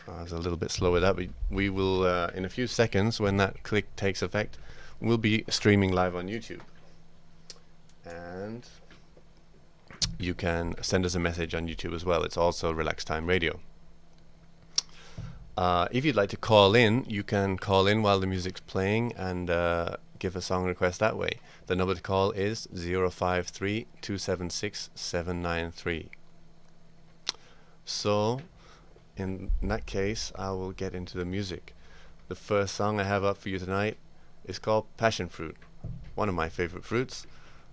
I was a little bit slow with that. We will, in a few seconds, when that click takes effect, we'll be streaming live on YouTube. And you can send us a message on YouTube as well. It's also Relax Time Radio. If you'd like to call in, you can call in while the music's playing and give a song request that way. The number to call is 053 276 793. So, in that case, I will get into the music. The first song I have up for you tonight is called Passion Fruit, one of my favorite fruits.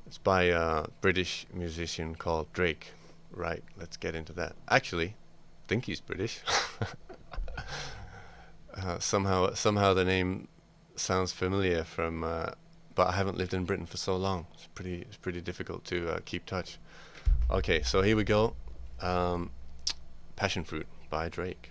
It's by a British musician called Drake. Right, let's get into that. Actually, I think he's British. Somehow the name sounds familiar from, but I haven't lived in Britain for so long. It's pretty difficult to keep touch. Okay, so here we go. Passion Fruit by Drake.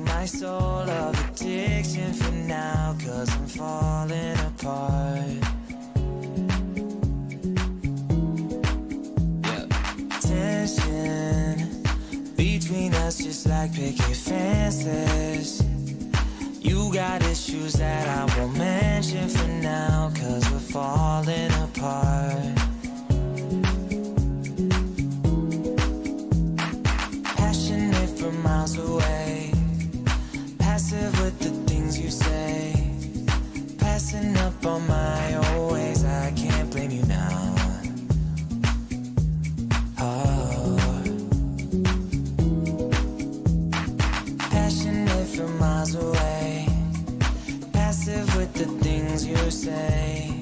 My soul of addiction for now, 'cause I'm falling apart. Tension between us just like picket fences. You got issues that I won't mention for now, 'cause we're falling apart. Passionate from miles away, passive with the things you say, passing up on my old ways. I can't blame you now. Oh, passionate from miles away, passive with the things you say,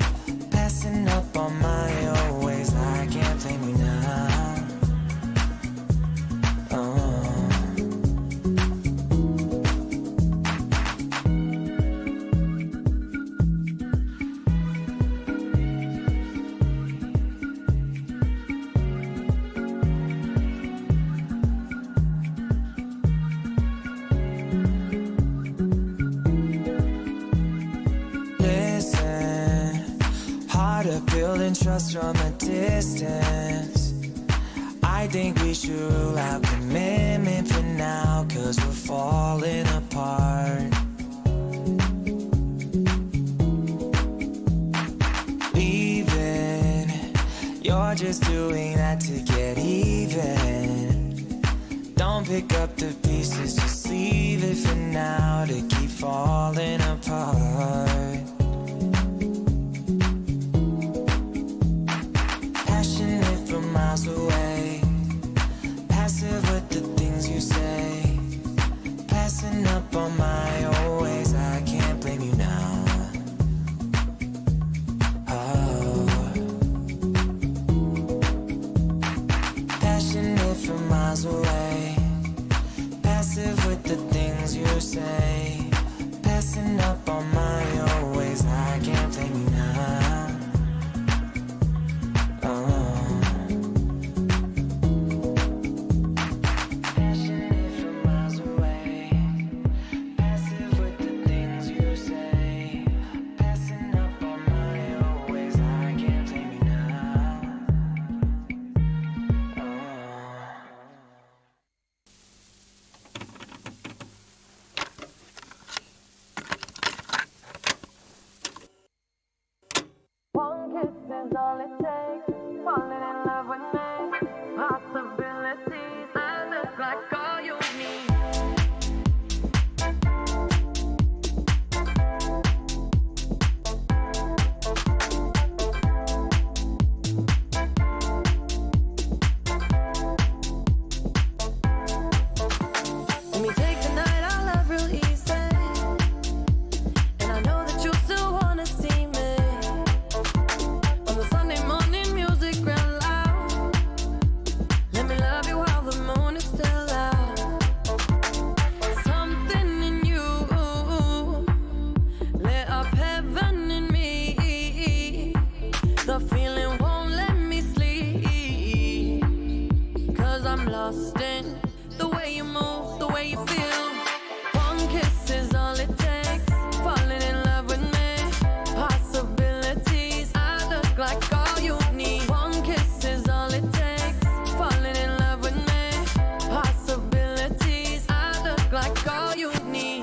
passing up on my old ways. I can't blame you now. Trust from a distance. I think we should rule out commitment for now, 'cause we're falling apart. Leaving, you're just doing that to get even. Don't pick up the pieces, just leave it for now to keep falling apart. Miles away, passive with the things you say, passing up on my old ways. I can't blame you now. Oh, passionate from miles away, passive with the things you say, passing up on my old ways. I can't blame you now. I'm lost in the way you move, the way you feel. One kiss is all it takes. Falling in love with me. Possibilities, I look like all you need. One kiss is all it takes. Falling in love with me. Possibilities, I look like all you need.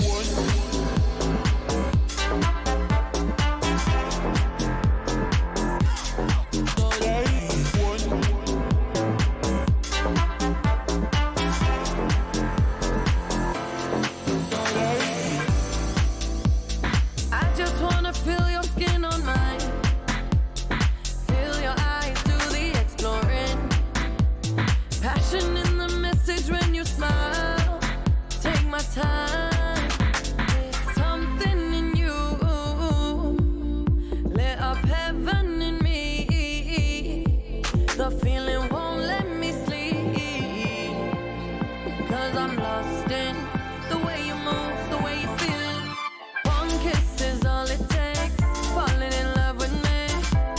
Time. Something in you lit up heaven in me. The feeling won't let me sleep, 'cause I'm lost in the way you move, the way you feel. One kiss is all it takes. Falling in love with me.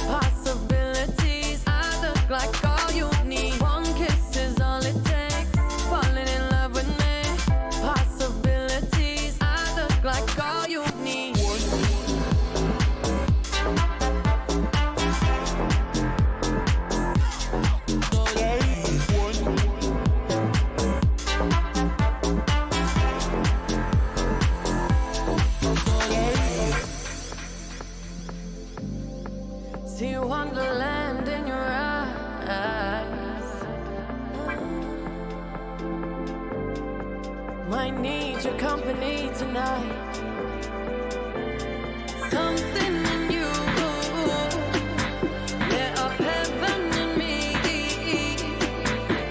Possibilities, I look like all you need. One kiss is all it takes. Falling in love with me. Possibilities, I look like all you need. See wonderland in your eyes. Might need your company tonight. Something in you lit up heaven in me.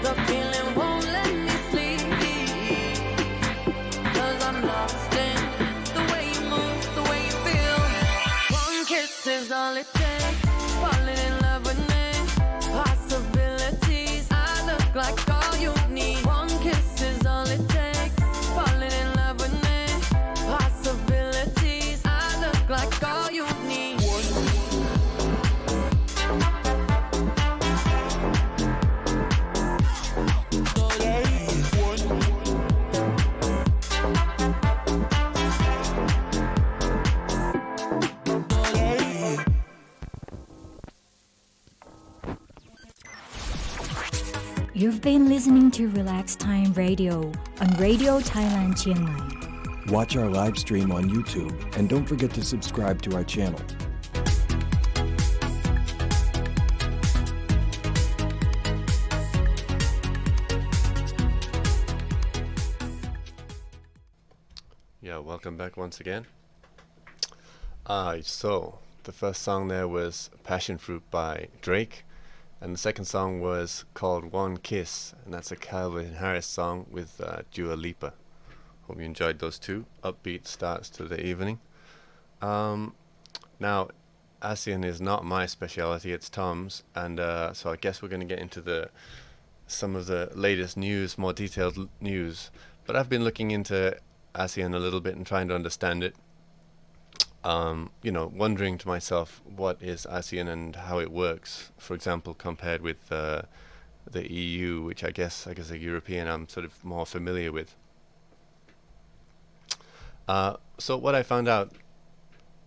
The feeling won't let me sleep, 'cause I'm lost in the way you move, the way you feel. One kiss is all it takes. Falling in love with me. Possibilities, I look like all you need. One kiss is all it takes. Falling in love with me. Possibilities, I look like all you need. You've been listening to Relax Time Radio on Radio Thailand Chiang Mai. Watch our live stream on YouTube and don't forget to subscribe to our channel. Yeah, welcome back once again. So the first song there was Passion Fruit by Drake, and the second song was called One Kiss, and that's a Calvin Harris song with Dua Lipa. Hope you enjoyed those two upbeat starts to the evening. Now, ASEAN is not my speciality, it's Tom's, and so I guess we're going to get into some of the latest news, more detailed news. But I've been looking into ASEAN a little bit and trying to understand it. Wondering to myself, what is ASEAN and how it works, for example, compared with the EU, which I guess a European I'm sort of more familiar with. So what I found out,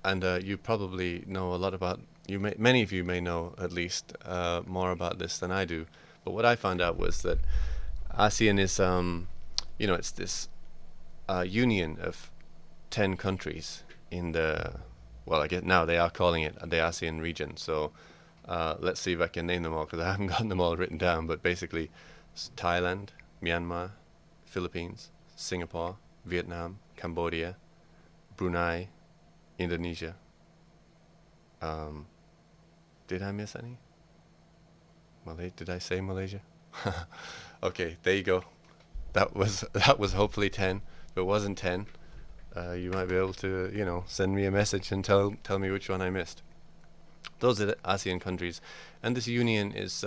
and you probably know a lot about, many of you may know at least more about this than I do, but what I found out was that ASEAN is, it's this union of 10 countries in I guess now they are calling it the ASEAN region. So let's see if I can name them all, because I haven't gotten them all written down. But basically, Thailand, Myanmar, Philippines, Singapore, Vietnam, Cambodia, Brunei, Indonesia. Did I miss any? Did I say Malaysia? Okay, there you go. That was hopefully 10. If it wasn't 10, you might be able to, send me a message and tell me which one I missed. Those are the ASEAN countries, and this union is,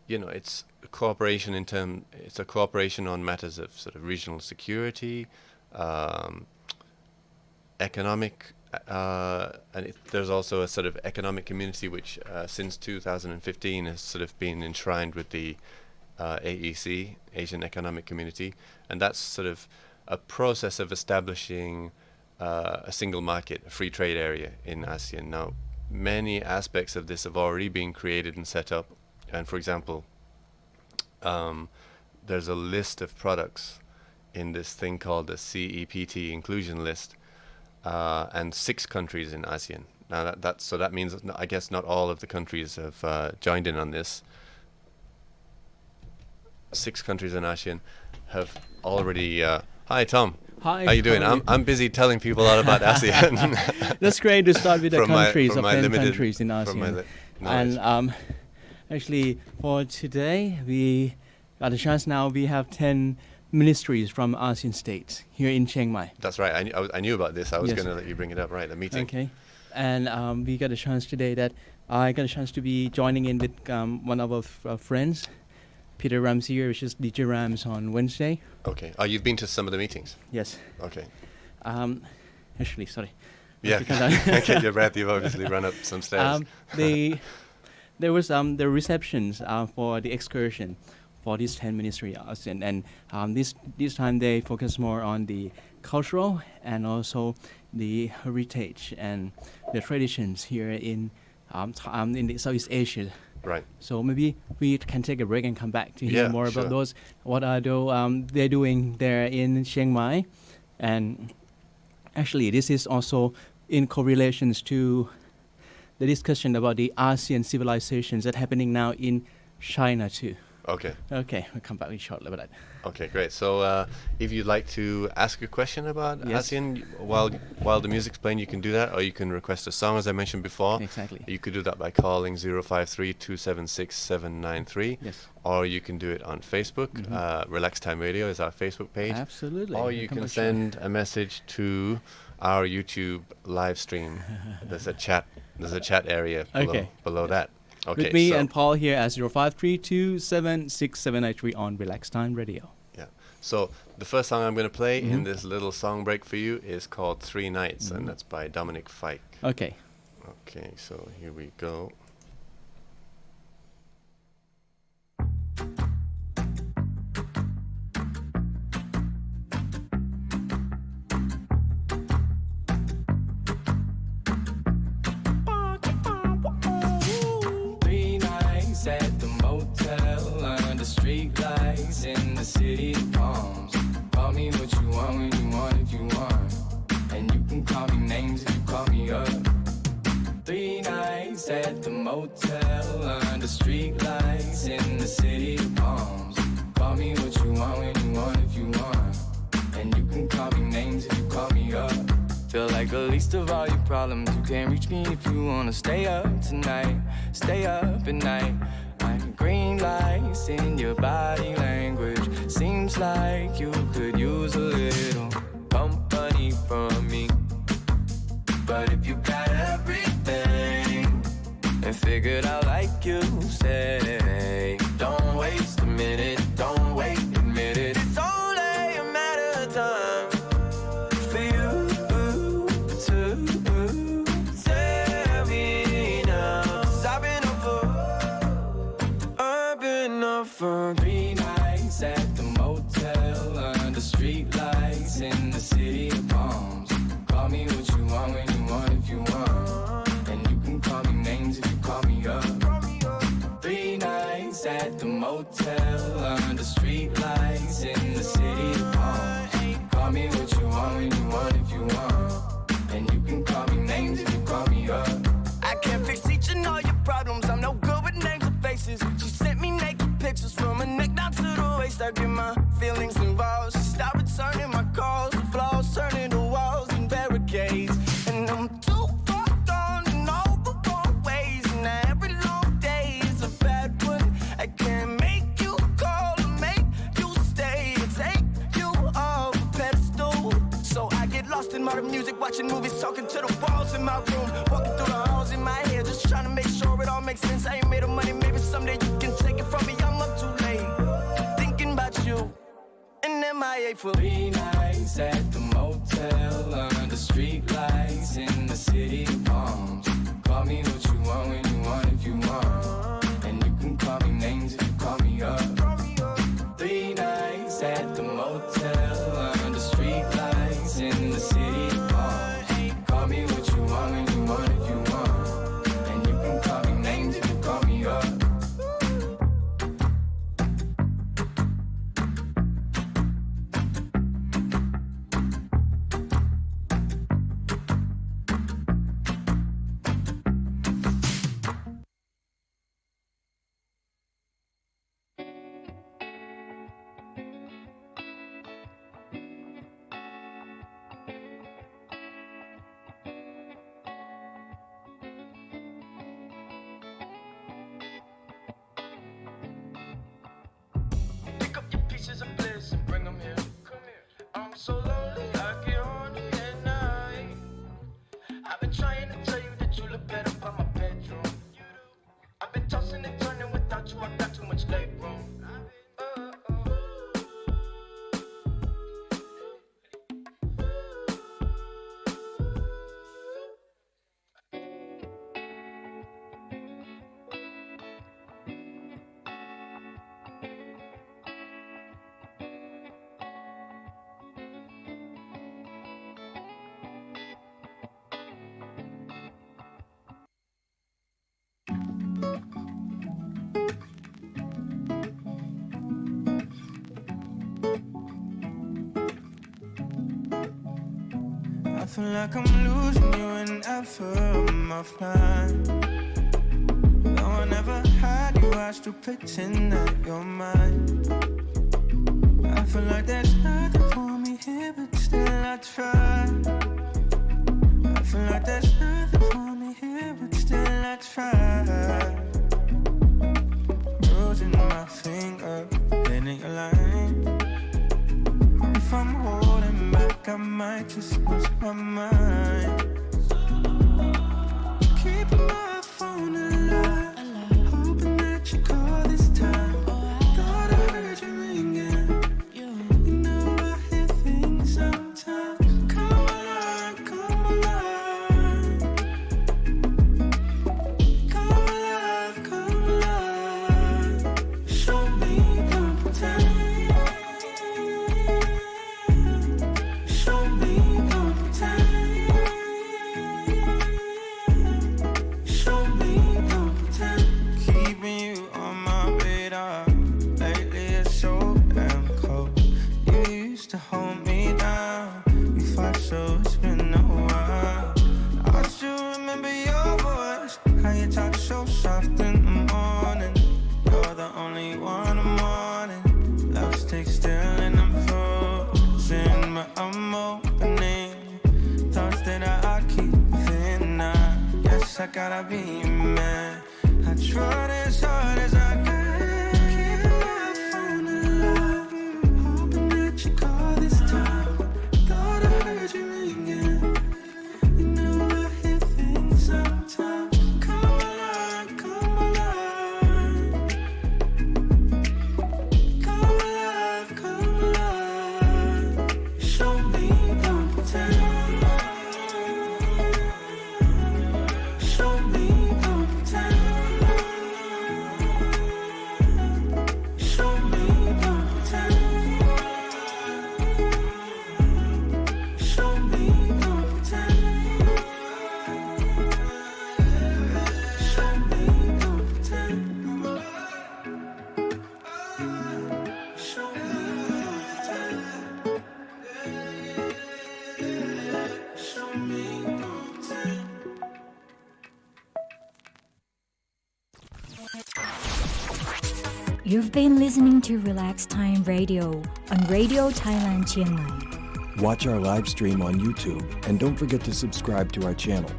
it's a cooperation it's a cooperation on matters of sort of regional security, economic, and there's also a sort of economic community which, since 2015, has sort of been enshrined with the AEC, Asian Economic Community, and that's sort of a process of establishing a single market, a free trade area in ASEAN. Now, many aspects of this have already been created and set up, and for example, there's a list of products in this thing called the CEPT inclusion list, and 6 countries in ASEAN. Now that means I guess not all of the countries have joined in on this. 6 countries in ASEAN have already. Hi, Tom. Hi. How you doing? I'm busy telling people all about ASEAN. That's great to start with the From my- countries from of my 10 limited- countries in from my ASEAN. knowledge. And actually, for today, we got a chance now. We have 10 ministries from ASEAN states here in Chiang Mai. That's right. I knew about this. I was Yes. going to let you bring it up. Right, the meeting. Okay. And we got a chance today that I got a chance to be joining in with one of our friends, Peter Ramsey, which is DJ Rams on Wednesday. Okay. Oh, you've been to some of the meetings. Yes. Okay. Actually, sorry. Yeah. Because I- Get your breath. You've obviously run up some stairs. There was the receptions for the excursion for these 10 ministry and this time they focus more on the cultural and also the heritage and the traditions here in the Southeast Asia. Right. So maybe we can take a break and come back to hear Yeah, more sure. about those. What are they're doing there in Chiang Mai, and actually this is also in correlations to the discussion about the ASEAN civilizations that happening now in China too. Okay. Okay, we'll come back shortly about that. Okay, great. So if you'd like to ask a question about Yes. ASEAN while the music's playing, you can do that, or you can request a song, as I mentioned before. Exactly. You could do that by calling 053-276-793. Yes. Or you can do it on Facebook. Relax Time Radio is our Facebook page. Absolutely. Or We'll you come can back shortly. send a message to our YouTube live stream. There's a chat area Okay. below that. Okay. With me so and Paul here as 0532767793 on Relax Time Radio. Yeah. So the first song I'm going to play in this little song break for you is called 3 Nights, and that's by Dominic Fike. Okay. Okay, so here we go. Three nights at the motel under street lights in the city of palms. Call me what you want when you want if you want, and you can call me names if you call me up. 3 nights at the motel under street lights in the city of palms. Call me what you want when you want if you want, and you can call me names if you call me up. Feel like the least of all your problems. You can't reach me if you wanna stay up tonight. Stay up at night. I'm green lights in your body language. Seems like you could use a little company from me. But if you got everything and figured out like you say, don't waste a minute, don't wait a minute. It's only a matter of time for you to tell me now. 'Cause I've been up for 3 nights at the motel under street lights in the city of palms. Call me what you want when you want if you want, and you can call me names if you call me up. 3 nights at the motel under street lights in the city of palms. Call me what you want when you want if you want, and you can call me names if you call me up. I can't fix each and all your problems. I'm no good with names or faces. She sent me naked pictures from her neck down to the waist. I get my feelings involved. She stopped returning my calls. The flaws turning to walls and barricades. And I'm too far gone in all the wrong ways. And every long day is a bad one. I can't make you call or make you stay or take you off a pedestal. So I get lost in modern music, watching movies, talking to the walls in my room, walking through the halls in my head, just trying to make sure it all makes sense. I ain't made of money, maybe someday you can take it from me. I'm up too late, thinking about you, and MIA for 3 nights at the motel under street lights in the city of palms. Call me what you want when you want if you want, and you can call me names if you call me up. pieces of bliss and bring them here. I'm so lonely, I get horny at night. I've been trying to tell you that you look better by my bedroom. I've been tossing and turning without you, I got too much leg room. I feel like I'm losing you whenever I'm offline. Though I never had you, I still pretend that you're mine. I feel like there's nothing for me here, but still I try. I feel like there's nothing for me here, but still I try. Bruising my finger, hitting your line. If I'm holding back, I might just lose my mind. Keeping my phone alive, hoping that you call this time. Thought I heard you ringing. You know I hear things sometimes. Come alive, come alive. Come alive, come alive. Show me, don't pretend. Show me, don't pretend. Show me, don't pretend. Keeping you on my radar. Lately it's so damn cold. You used to hold me down. We fought so it's been a while. I still remember your voice. How you talk so soft in the morning. You're the only one I'm wanting. Love's take still and I'm frozen, but I'm opening. Thoughts that I keep within. I guess I gotta be a man. I tried as hard as I can. Keeping my phone alive, hoping that you call this time. Thought I heard you ringing. You know I hear things sometimes. Come alive, come alive. Come alive, come alive. Show me, don't pretend. Show me, don't pretend. Show me, don't pretend. Show me, don't pretend. Show me, don't pretend. Show me, don't pretend. Show me, don't pretend. You've been listening to Relax Time Radio on Radio Thailand Chiang Mai. Watch our live stream on YouTube and don't forget to subscribe to our channel.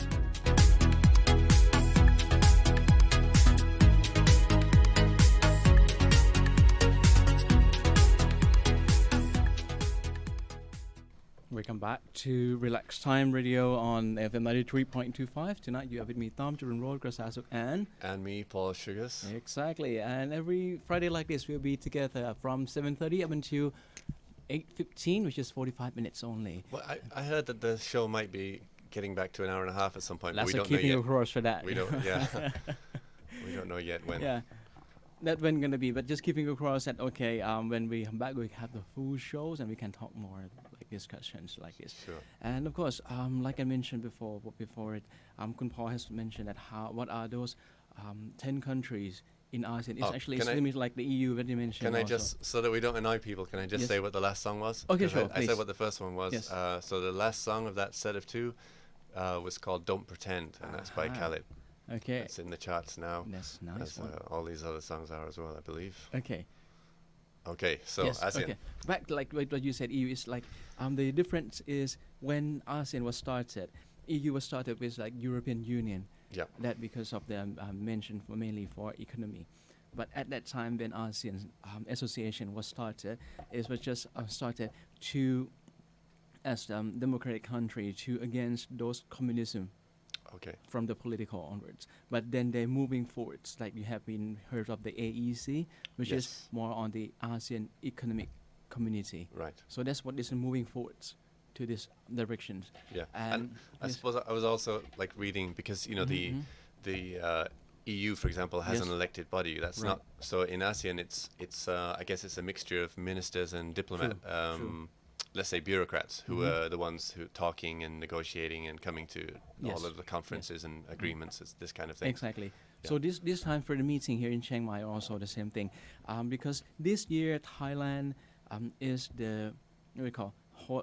Welcome back to Relax Time Radio on FM 93.25. Tonight you are with me, Tom Jordan Road, Grasasuk, and me, Paul Sugars. exactly. And every Friday like this, we'll be together from 7:30 up until 8:15, which is 45 minutes only. Well, I heard that the show might be getting back to an hour and a half at some point, but That's we a don't know keeping yet. across for that. We don't, yeah. We don't know yet when. Yeah, that when gonna be, but just keeping across that. Okay, when we come back, we have the full shows and we can talk more like discussions like this. Sure. And of course, like I mentioned before it, Kun Paul has mentioned that what are those 10 countries in ASEAN? It's Oh, actually can I- similar like the EU that you mentioned. Can I also. just, so that we don't annoy people, can I just Yes. say what the last song was? Okay, 'Cause sure, I said please. what the first one was. Yes. So the last song of that set of two was called Don't Pretend, and that's by Ah. Khalid. Okay, It's in the charts now, that's nice. as one. all these other songs are as well, I believe. Okay. Okay, so Yes. ASEAN. Okay. Back like what you said, EU is like the difference is when ASEAN was started, EU was started with like European Union. Yeah. That because of the mention for mainly for economy, But at that time, when ASEAN association was started, it was just started to as democratic country to against those communism Okay. from the political onwards. But then they're moving forwards, like you have been heard of the AEC, which Yes. is more on the ASEAN economic community. Right. So that's what is moving forwards to this direction. Yeah. And I yes. suppose I was also like reading because the EU, for example, has Yes. an elected body. That's Right. not so in ASEAN. It's I guess it's a mixture of ministers and diplomat. True. Let's say bureaucrats who are the ones who talking and negotiating and coming to Yes. all of the conferences and agreements. It's this kind of thing. Exactly. Yeah. So this time for the meeting here in Chiang Mai also the same thing, because this year Thailand is the what we call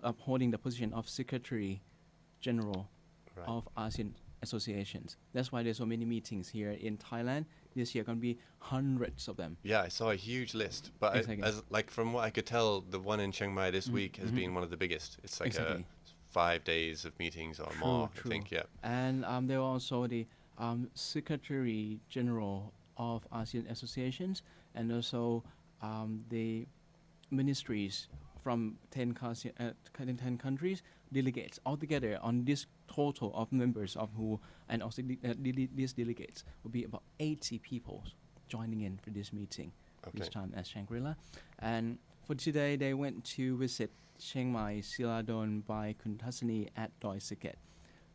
upholding the position of Secretary General Right. of ASEAN associations. That's why there's so many meetings here in Thailand. This year going to be hundreds of them. Yeah, I saw a huge list, but Exactly. as like from what I could tell, the one in Chiang Mai this week has been one of the biggest. It's like Exactly. 5 days of meetings or more. I think. Yeah. And there are also the Secretary General of ASEAN associations, and also the ministries from 10 countries, delegates altogether on this total of members of who, and also these delegates will be about 80 people joining in for this meeting this Okay. time at Shangri-La. And for today, they went to visit Chiang Mai Siladon by Kuntasani at Doi Saket.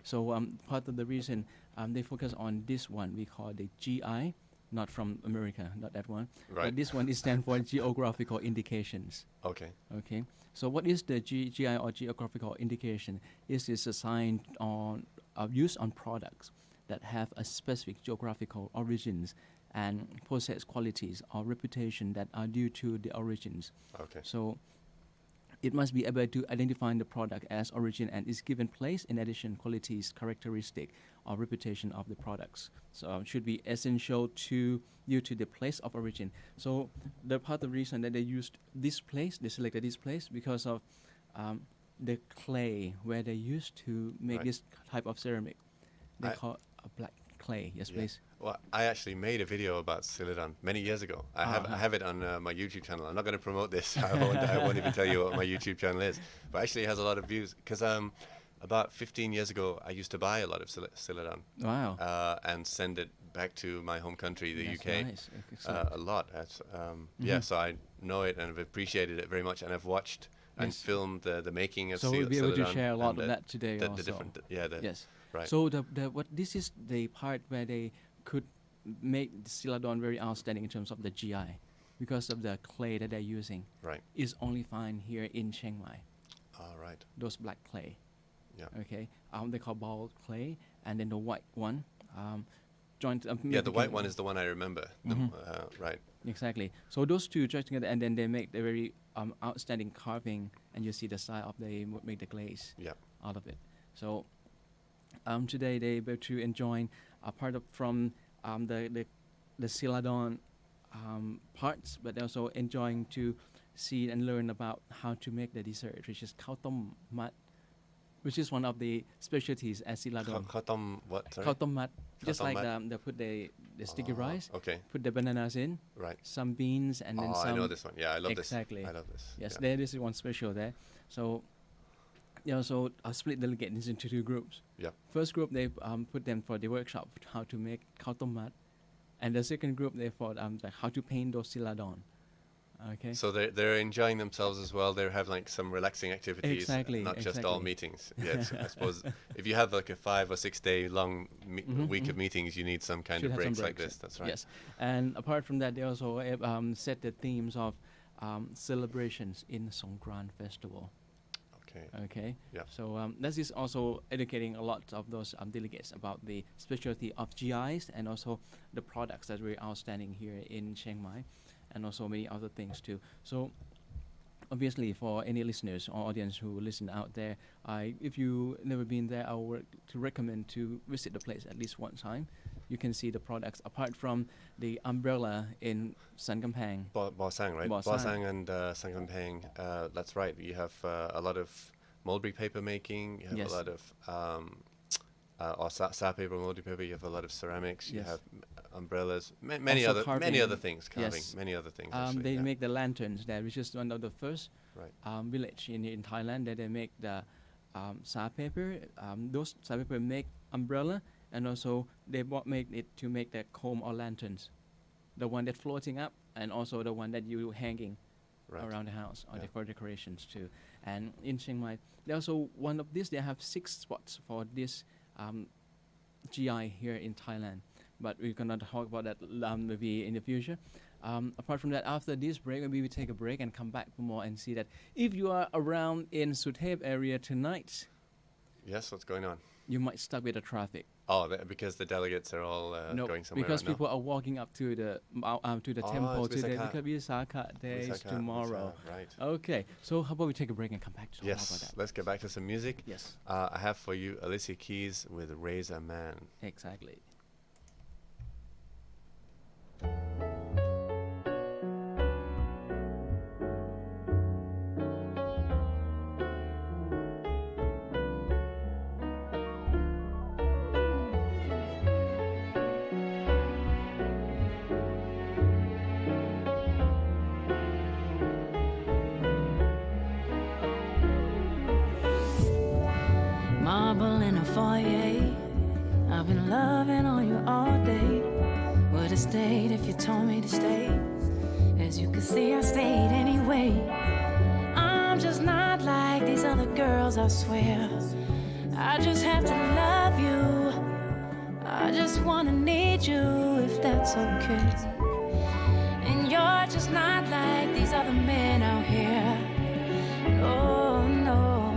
So part of the reason they focus on this one we call the GI, not from America, not that one. Right. But this one is stand for geographical indications. Okay. Okay. So what is the GI or geographical indication? It is a sign on used on products that have a specific geographical origins and possess qualities or reputation that are due to the origins. Okay. So it must be able to identify the product as origin and its given place, in addition qualities, characteristic, or reputation of the products. So it should be essential to due to the place of origin. So the part of the reason that they used this place, they selected this place because of the clay where they used to make Right. this type of ceramic. They I- call a black clay. Yes, Yeah. please. Well, I actually made a video about Siladon many years ago. I have it on my YouTube channel. I'm not going to promote this. I won't even tell you what my YouTube channel is. But actually, it has a lot of views because about 15 years ago, I used to buy a lot of Siladon Wow. and send it back to my home country, the That's UK. nice. Excellent. A lot. Yeah, so I know it and I've appreciated it very much, and I've watched and Yes. filmed the making of So we'll be able to Siladon share a lot and of that today the also. different, Yes. right. So what this is the part where they could make the Siladon very outstanding in terms of the GI, because of the clay that they're using Right. is only found here in Chiang Mai. All right. Those black clay. Yeah. Okay. They call ball clay, and then the white one. Joint. Yeah, the white one is the one I remember. Right. Exactly. So those two join together, and then they make the very outstanding carving, and you see the style of they make the glaze Yeah. out of it. So today they able to enjoy a part of from the Siladon parts, but also enjoying to see and learn about how to make the dessert, which is khao tom mat, which is one of the specialties at Siladon. Khao tom what? Sorry? Khao tom mat, just tom like mat. they put the sticky rice, Okay. put the bananas in, Right. some beans, and then Oh, some. I know this one. Yeah, I love Exactly. this. I love this. Yes, Yeah. there this is one special there. So they also split the delegates into two groups. Yeah. First group they put them for the workshop how to make khao tom mat, and the second group they for like how to paint those Siladon. Okay. So they're enjoying themselves as well. They have like some relaxing activities, Exactly, not just all exactly. meetings. Yes, I suppose if you have like a 5 or 6 day long week of meetings, you need some kind Should of have some breaks like breaks. this. That's right. Yes, and apart from that, they also set the themes of celebrations in Songkran festival. Okay. Okay. Yeah. So this is also educating a lot of those delegates about the specialty of GIs and also the products that were outstanding here in Chiang Mai, and also many other things too. So obviously, for any listeners or audience who listen out there, if you never been there, I would to recommend to visit the place at least one time. You can see the products apart from the umbrella in San Kampang. Ba Sang, right? Ba Ba Sang. Sang and Sang Kampang. That's right. You have a lot of mulberry paper making. You have Yes. a lot of or sandpaper, multi-paper. You have a lot of ceramics. You Yes. have umbrellas, many Also other carving. things, carving, Yes. many other things. Actually, They yeah. make the lanterns there, which is one of the first Right. village in Thailand that they make the sandpaper. Those sandpaper make umbrella, and also they make it to make the comb or lanterns, the one that floating up, and also the one that you hanging Right. around the house or Yeah. for decorations too. And in Chiang Mai, they also one of this. They have 6 spots for this GI here in Thailand. But we're gonna talk about that maybe in the future. Apart from that, after this break, maybe we take a break and come back for more and see that if you are around in Suthep area tonight, Yes, what's going on? you might stuck with the traffic. Oh, because the delegates are all No, going somewhere because right now? people are walking up to the Oh, temple it's today Visakha. because Visakha Day is Visakha, tomorrow. Visakha, right. Okay, so how about we take a break and come back to talk about Yes, that? let's get back to some music. Yes, I have for you Alicia Keys with Raise a Man. exactly. Marble in a foyer. I've been loving on you all day. Would have stayed if you told me to stay. As you can see, I stayed anyway. I'm just not like these other girls, I swear. I just have to love you. I just wanna need you, if that's okay. And you're just not like these other men out here. No, no.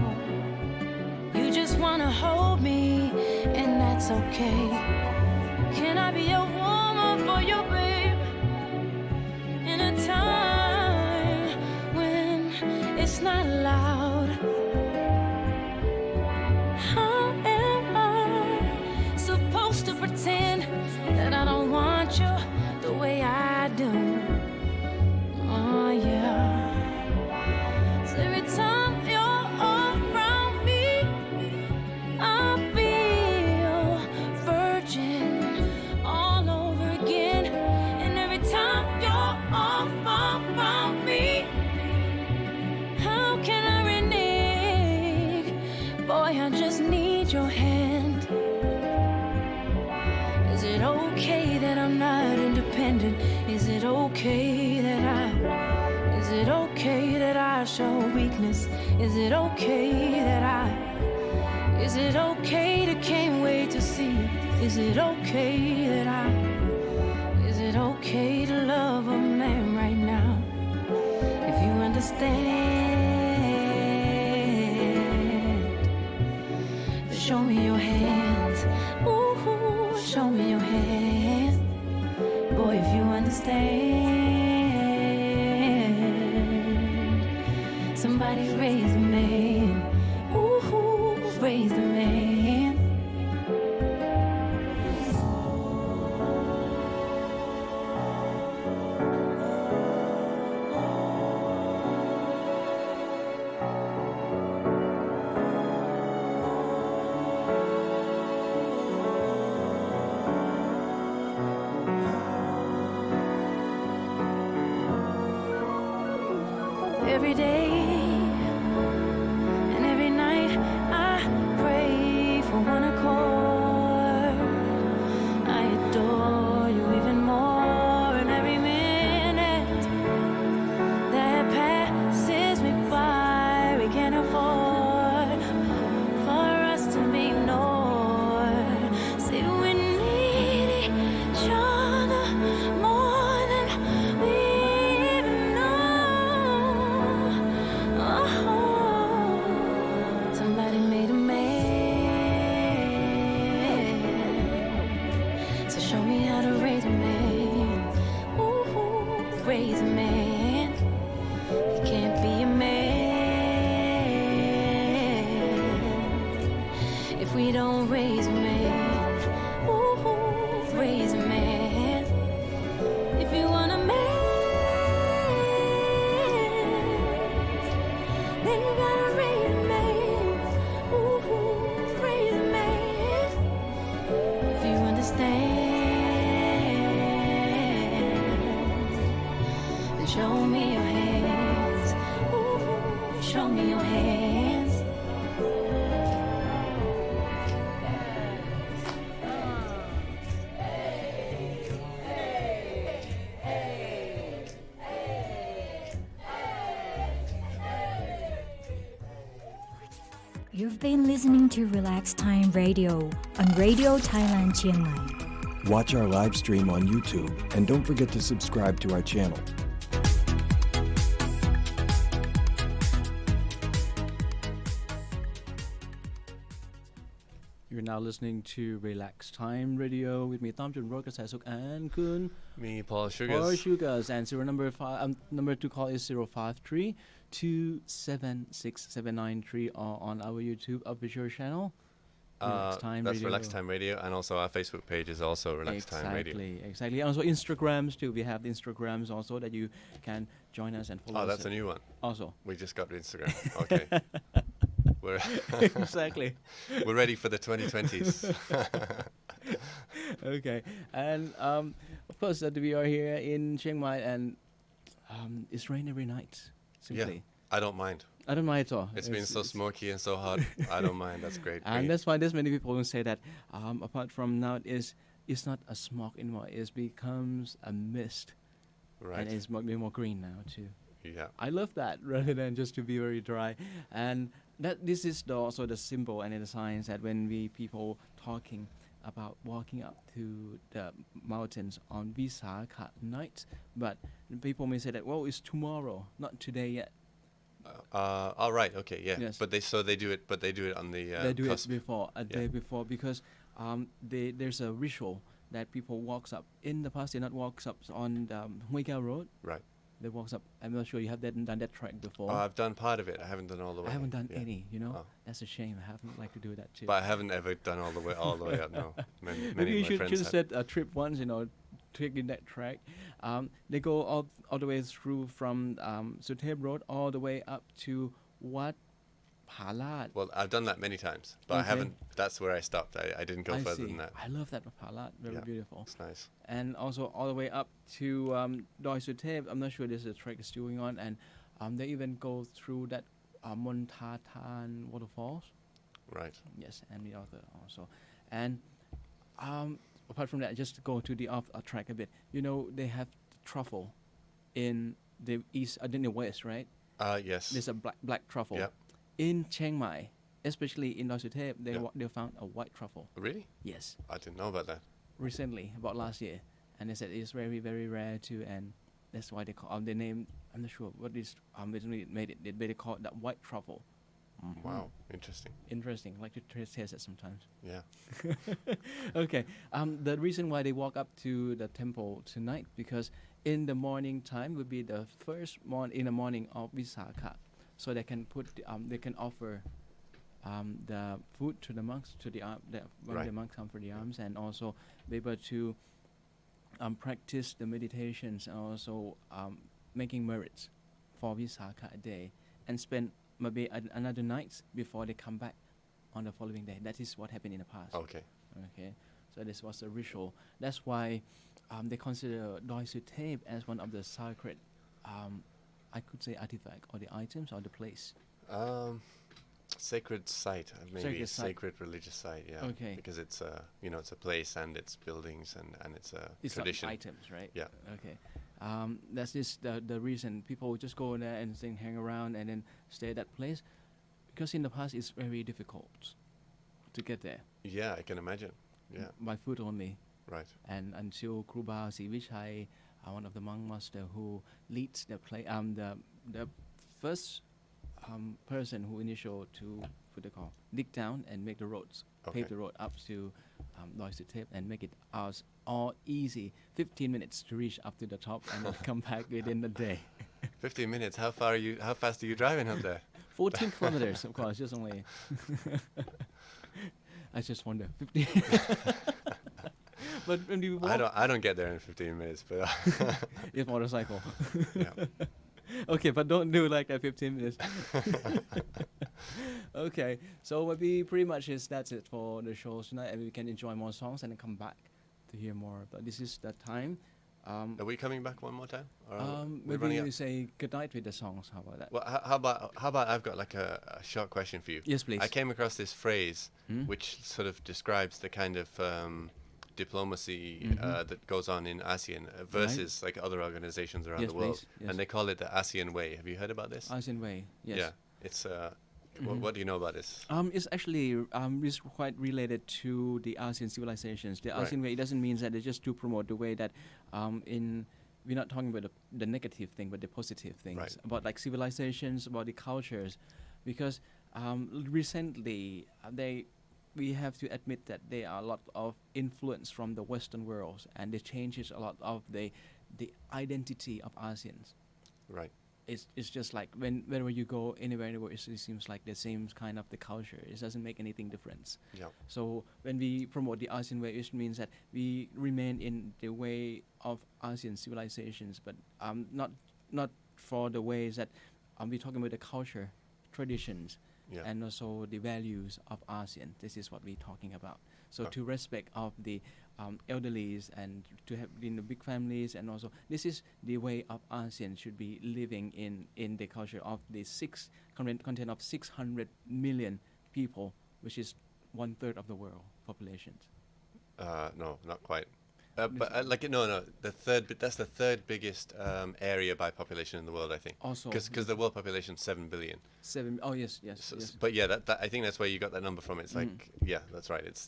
You just wanna hold me, and that's okay. Can I be a woman for you, babe? In a time when it's not loud. How am I supposed to pretend that I don't want you the way I do? Oh yeah. So every time you're around me, I feel virgin all over again. And every time you're around me, how can I renege? Boy, I just need your hand. Is it okay that I'm not independent? Is it okay that Is it okay that I show weakness? Is it okay that Is it okay to can't wait to see? Is it okay that Is it okay to love a man right now? If you understand, show me your hands. Ooh, show me your hands. Boy, if you understand, somebody raise a man. Ooh, raise the man. Every day and every night I pray for one accord. I adore you even more, and every minute that passes me by, we can't afford for us to be ignored. See, we need each other more than we even know. Oh, Show me your hands. Ooh, show me your hands. You've been listening to Relax Time Radio on Radio Thailand Chiang Mai. Watch our live stream on YouTube and don't forget to subscribe to our channel. You're now listening to Relax Time Radio with me, Tom Jun Rokas Suk and Kun Me, Paul Sugars. Paul Sugars, and zero number to call is 053-276-793 or on our YouTube official channel. Relax Time That's Radio. Relax Time Radio, and also our Facebook page is also Relax Time Radio. Exactly. Also Instagrams too. We have the Instagrams also that you can join us and follow us. Oh, that's a new one. Also. We just got Instagram. Okay. We're Exactly. we're ready for the 2020s. Okay. And of course we are here in Chiang Mai and it's rain every night. Simply. Yeah, I don't mind. I don't mind at all. It's been so smoky and so hot. I don't mind. That's great. And that's why there's many people who say that apart from now it's not a smoke anymore. It becomes a mist. Right. And it's more green now too. Yeah. I love that rather than just to be very dry. And that this is also the symbol and the signs that when we people talking about walking up to the mountains on Visakha night, but people may say that, well, it's tomorrow, not today yet. All right. Okay. Yeah. Yes. But they do it. But they do it on the. They do cusp. it before a day Yeah. before because there's a ritual that people walks up. In the past, they not walks up on Hoi Kao Road. Right. They walks up. I'm not sure you have done that trek before. I've done part of it. I haven't done all the way. I haven't done Yeah. any. Oh. That's a shame. I haven't like to do that too. But I haven't ever done all the way up. No. Many Maybe you of my should friends just have. set a trip once, taking that track. They go all the way through from Suthep Road all the way up to Wat Palat. Well, I've done that many times, but I Okay. haven't. That's where I stopped. I didn't go further than that. I love that Palat. Very Yeah, beautiful. It's nice. And also all the way up to Doi Suthep. I'm not sure this is a trek is still going on. And they even go through that Montatan waterfalls. Right. Yes, and the other also. And apart from that, just to go to the off track a bit. They have the truffle in the east, in the west, right? Yes. There's a black truffle. Yep. In Chiang Mai, especially in Doi Suthep, Yeah. they found a white truffle. Really? Yes, I didn't know about that. recently, about last year, and they said it's very, very rare too, and that's why they call the name. I'm not sure what is originally made it. They call it that white truffle. Wow. Interesting. Interesting. Like to taste it sometimes. Yeah. Okay. The reason why they walk up to the temple tonight because in the morning time would be the first in the morning of Visakha, so they can they can offer the food to the monks when Right. the monks come for the alms, and also be able to practice the meditations and also making merits for Visakha a day and spend maybe another night before they come back on the following day. That is what happened in the past. Okay. Okay, so this was a ritual. That's why they consider Doi Suthep as one of the sacred, I could say, artifact or the items or the place. Sacred site, maybe Sacred site. sacred religious site. Yeah. Okay. Because it's it's a place and it's buildings and it's a It's tradition. like items, right? Yeah. Okay. That's just the reason people just go there and hang around and then stay at that place, because in the past it's very difficult to get there Yeah, I can imagine. Yeah. by foot only. Right. And until Kruba Sivichai, one of the monk master who leads the play, the first person who initial to dig down and make the roads, Okay. pave the road up to Doi Suthep and make it all easy. 15 minutes to reach up to the top and then come back within the day. 15 minutes. How fast are you driving up there? 14 kilometers, of course, just only. I just wonder, 15. But when you walk, I don't get there in 15 minutes, but it's motorcycle. yeah. Okay, but don't do like that 15 minutes. Okay, so maybe pretty much that's it for the show tonight, and we can enjoy more songs and then come back to hear more. But this is the time Are we coming back one more time? Or are we Maybe running you out? say goodnight with the songs. How about that? Well, how about I've got like a short question for you. Yes, please. I came across this phrase which sort of describes the kind of diplomacy that goes on in ASEAN versus like other organizations around Yes, the world, please. Yes. and they call it the ASEAN way. Have you heard about this? ASEAN way. Yes. Yeah, it's what do you know about this? It's actually it's quite related to the ASEAN civilizations. The Right. ASEAN way, it doesn't mean that it's just to promote the way that we're not talking about the negative thing, but the positive things Right. about like civilizations, about the cultures, because recently we have to admit that there are a lot of influence from the Western world, and it changes a lot of the identity of ASEAN. Right. It's just like whenever you go anywhere in the world, it seems like the same kind of the culture. It doesn't make anything difference. Yeah. So when we promote the ASEAN way, it means that we remain in the way of ASEAN civilizations, but not for the ways that we're talking about the culture, traditions, Yeah. and also the values of ASEAN. This is what we're talking about. So Okay. to respect of the elderlies and to have the big families, and also this is the way of ASEAN should be living in the culture of the content of 600 million people, which is 1/3 of the world population. No, not quite. But that's the third biggest area by population in the world, I think. Also, because the world population is 7 billion. 7. Oh yes, yes, So, yes. but yeah, that I think that's where you got that number from. It's like yeah, that's right. It's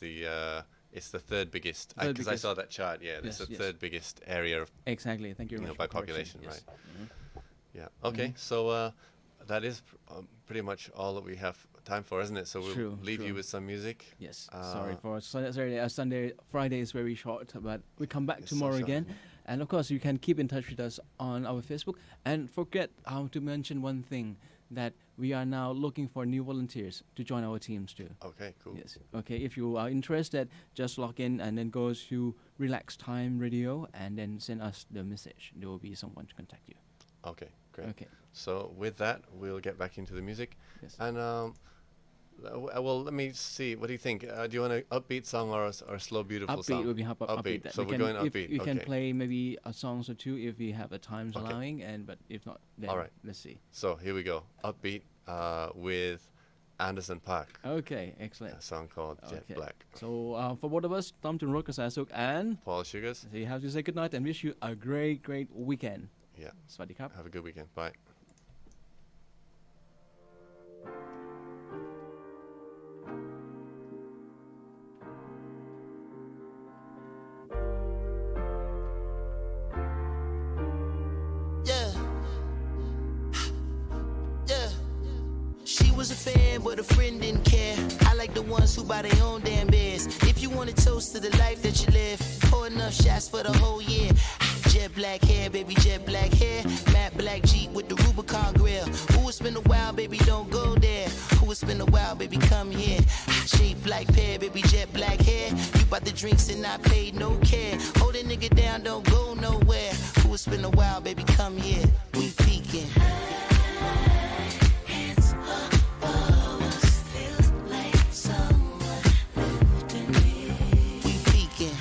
the third biggest. Third Because I biggest. saw that chart. Yeah, it's Yes, the yes. third biggest area of Exactly. Thank you very much by for correction. population, Yes. right? Yeah. Okay. So that is pretty much all that we have time for, isn't it? So we'll True, leave you true. with some music. Yes, Uh, sorry for Sunday. Friday is very short, but we come back It's so tomorrow short. again. And of course, you can keep in touch with us on our Facebook. And forget to mention one thing, that we are now looking for new volunteers to join our teams too. Okay. Cool. Yes. Okay. If you are interested, just log in and then go to Relax Time Radio and then send us the message. There will be someone to contact you. Okay. Great. Okay. So with that, we'll get back into the music. Yes. And well, let me see. What do you think? Do you want an upbeat song or a slow, beautiful song? Upbeat will be upbeat. That So we we're can, going if upbeat. we can okay. play maybe a song or two if we have the times Okay. allowing, but if not, then All right. let's see. So here we go. Upbeat with Anderson Park. Okay, excellent. A song called Jet Okay. Black. So for both of us, Tom Tunrok Kasasuk, and Paul Sugars. we have to say goodnight and wish you a great weekend. Yeah. Swadee krap. Have a good weekend. Bye. Yeah. Yeah. She was a fan, but a friend didn't care. I like the ones who buy their own damn beers. If you want a toast to the life that you live, pour enough shots for the whole year. Jet black hair, baby, jet black hair. Matte black Jeep with the Rubicon grill. Ooh, it's been a while, baby, don't go there. Ooh, it's been a while, baby, come here. Shaped like pear, baby, jet black hair. You bought the drinks and I paid no care. Hold a nigga down, don't go nowhere. Ooh, it's been a while, baby, come here. We peeking. Hands above us, feels like someone lifting me. We peeking.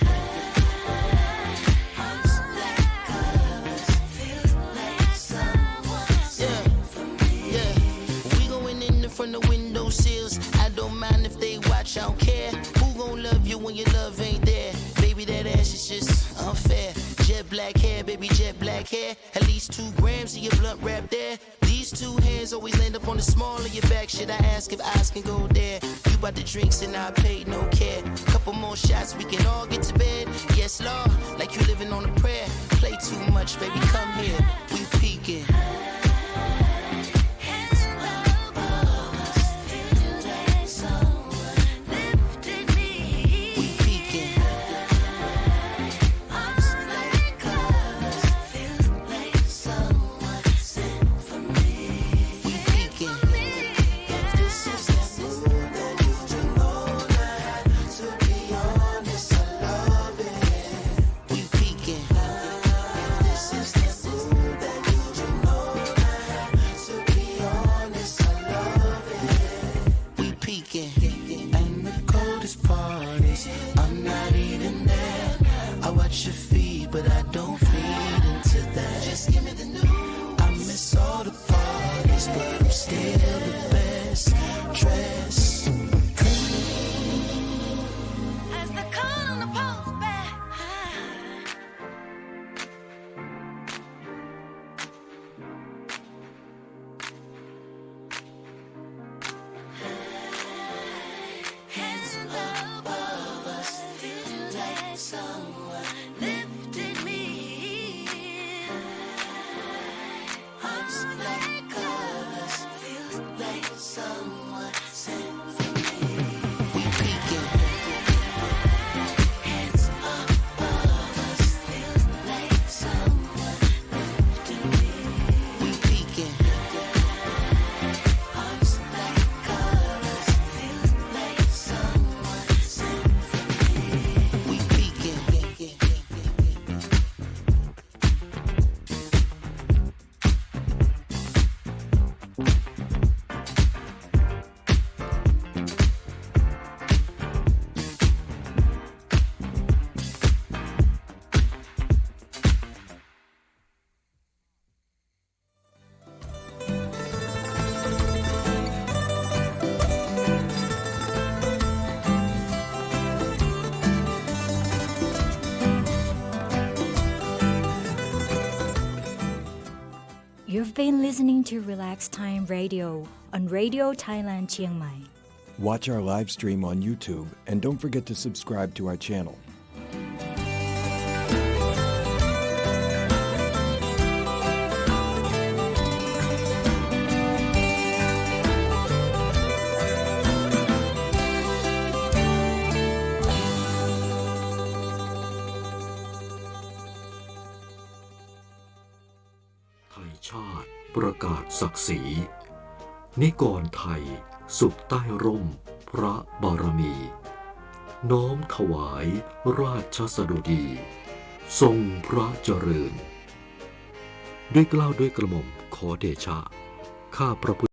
Arms like covers, feels like someone singing for me. Yeah, we going in the front of window sills. I don't mind if they watch, I don't care. Who gon' love you when your love ain't there? Baby, that ass is just unfair. Jet black hair, baby, jet black hair. At least 2 grams of your blunt wrap there. These 2 hands always land up on the small of your back. Should I ask if eyes can go there? You bought the drinks and I paid no care. Couple more shots, we can all get to bed. Yes, Lord, like you living on a prayer. Play too much, baby, come here. We peeking. Hands above us, feels like someone lifting me. We peeking. Arms like covers, feels like someone sent for me. We peeking. If this is the mood that you should know, I have to be honest, I love it. We peeking. If this is the mood that you should know, still the best dress. As the call on the post back. Hands above us, feels like someone lifted me. Arms like covers, feels like someone sent for me. We peeking, Hands above us, feels like someone lifted me. we peeking, Arms like covers, feels like someone sent for me. we peeking. You've been listening to Relax Time Radio on Radio Thailand Chiang Mai. Watch our live stream on YouTube and don't forget to subscribe to our channel.ไทยชาติประกาศศักดิ์ศรีนิกรไทยสุขใต้ร่มพระบารมี น้อมถวายราชสดุดี ทรงพระเจริญ ด้วยเกล้าด้วยกระหม่อมขอเดชะ ข้าพระพุทธ